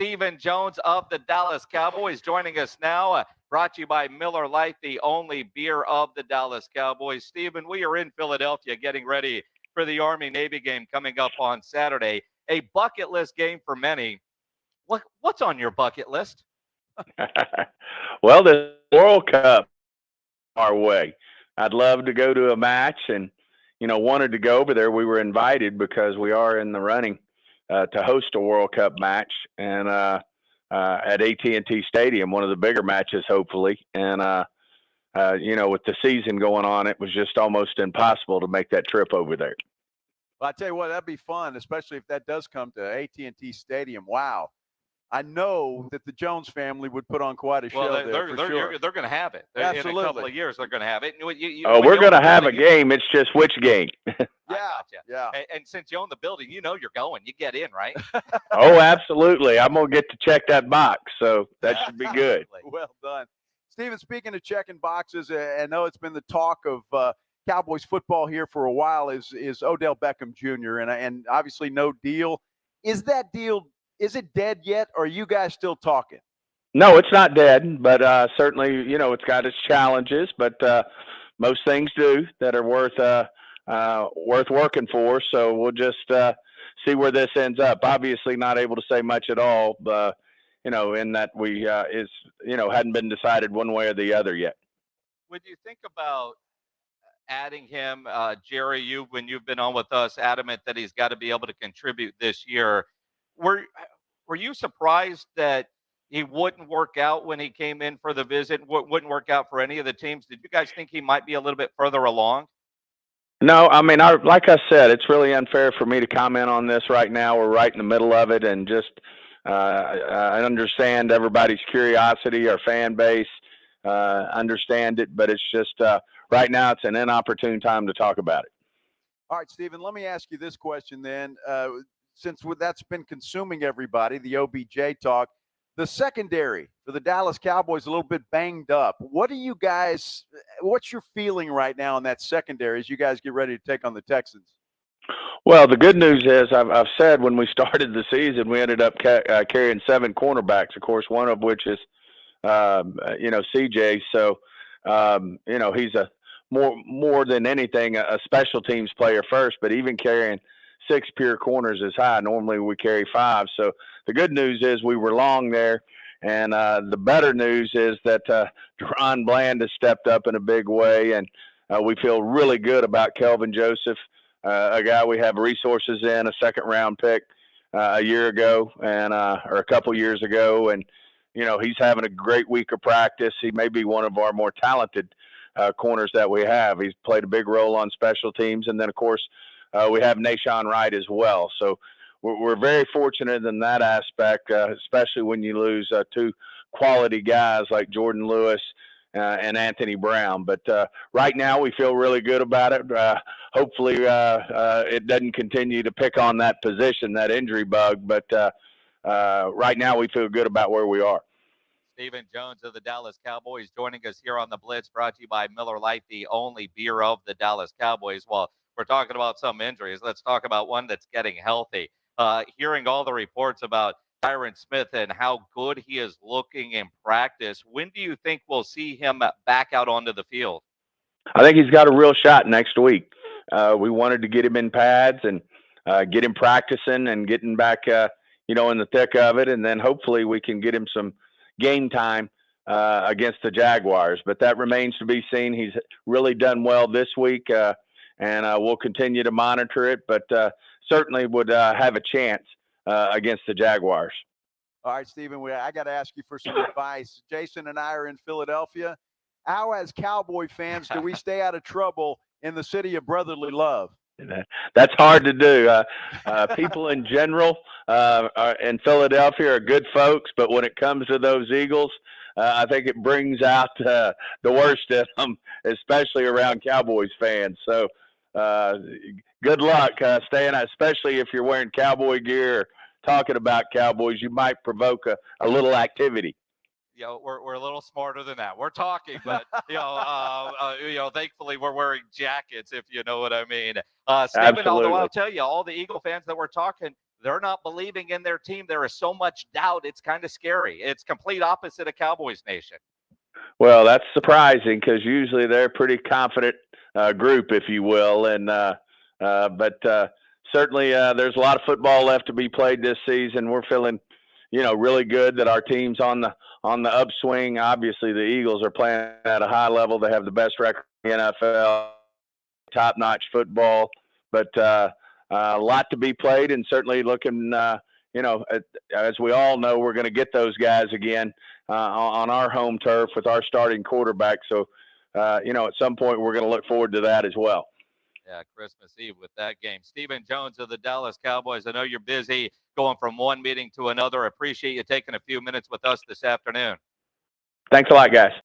Stephen Jones of the Dallas Cowboys joining us now. Brought to you by Miller Lite, the only beer of the Dallas Cowboys. Stephen, we are in Philadelphia getting ready for the Army-Navy game coming up on Saturday. A bucket list game for many. What's on your bucket list? Well, the World Cup our way. I'd love to go to a match and, wanted to go over there. We were invited because we are in the running to host a World Cup match and at AT&T Stadium, one of the bigger matches, hopefully. And, with the season going on, it was just almost impossible to make that trip over there. Well, I tell you what, that'd be fun, especially if that does come to AT&T Stadium. Wow. I know that the Jones family would put on quite a show there for sure. They're going to have it. Absolutely. In a couple of years, they're going to have it. We're going to have a game. It's just which game. Yeah. And since you own the building, you're going. You get in, right? Oh, absolutely. I'm going to get to check that box, so that should be good. Well done. Stephen, speaking of checking boxes, I know it's been the talk of Cowboys football here for a while is Odell Beckham Jr., and obviously no deal. Is that deal – is it dead yet, or are you guys still talking? No, it's not dead, but certainly, it's got its challenges. But most things do that are worth working for. So we'll just see where this ends up. Obviously, not able to say much at all, but in that we hadn't been decided one way or the other yet. When you think about adding him, Jerry, when you've been on with us, adamant that he's got to be able to contribute this year. Were you surprised that he wouldn't work out when he came in for the visit? Wouldn't work out for any of the teams? Did you guys think he might be a little bit further along? No, I mean, like I said, it's really unfair for me to comment on this right now. We're right in the middle of it, and just I understand everybody's curiosity, our fan base, understand it, but it's just right now it's an inopportune time to talk about it. All right, Stephen, let me ask you this question then. Since that's been consuming everybody, the OBJ talk, the secondary for the Dallas Cowboys a little bit banged up. What's your feeling right now in that secondary as you guys get ready to take on the Texans? Well, the good news is I've said when we started the season, we ended up carrying 7 cornerbacks, of course, one of which is, CJ. So, he's a more than anything, a special teams player first, but even carrying 6 pure corners is high. Normally we carry 5. So the good news is we were long there. And the better news is that Deron Bland has stepped up in a big way. And we feel really good about Kelvin Joseph, a guy we have resources in, a second-round pick a year ago or a couple years ago. And, he's having a great week of practice. He may be one of our more talented corners that we have. He's played a big role on special teams. And then, of course, we have Nashawn Wright as well. So we're very fortunate in that aspect, especially when you lose 2 quality guys like Jordan Lewis and Anthony Brown. But right now we feel really good about it. Hopefully it doesn't continue to pick on that position, that injury bug. But right now we feel good about where we are. Stephen Jones of the Dallas Cowboys joining us here on the Blitz, brought to you by Miller Lite, the only beer of the Dallas Cowboys. Well, we're talking about some injuries. Let's talk about one that's getting healthy. Hearing all the reports about Tyron Smith and how good he is looking in practice, when do you think we'll see him back out onto the field? I think he's got a real shot next week. We wanted to get him in pads and get him practicing and getting back, in the thick of it. And then hopefully we can get him some game time against the Jaguars. But that remains to be seen. He's really done well this week. And we'll continue to monitor it, but certainly would have a chance against the Jaguars. All right, Stephen, I got to ask you for some advice. Jason and I are in Philadelphia. How, as Cowboy fans, do we stay out of trouble in the city of brotherly love? That's hard to do. People in general in Philadelphia are good folks, but when it comes to those Eagles, I think it brings out the worst in them, especially around Cowboys fans. So good luck staying out, especially if you're wearing Cowboy gear or talking about Cowboys. You might provoke a little activity. We're a little smarter than that. We're talking, but thankfully we're wearing jackets, if you know what I mean. Stephen, although I'll tell you, all the Eagle fans that we're talking, they're not believing in their team. There is so much doubt. It's kind of scary. It's complete opposite of Cowboys Nation. Well, that's surprising because usually they're a pretty confident group, if you will. But certainly there's a lot of football left to be played this season. We're feeling, really good that our team's on the upswing. Obviously, the Eagles are playing at a high level. They have the best record in the NFL, top-notch football. But a lot to be played, and certainly looking, as we all know, we're going to get those guys again on our home turf with our starting quarterback. So, at some point we're going to look forward to that as well. Yeah, Christmas Eve with that game. Stephen Jones of the Dallas Cowboys. I know you're busy going from one meeting to another. Appreciate you taking a few minutes with us this afternoon. Thanks a lot, guys.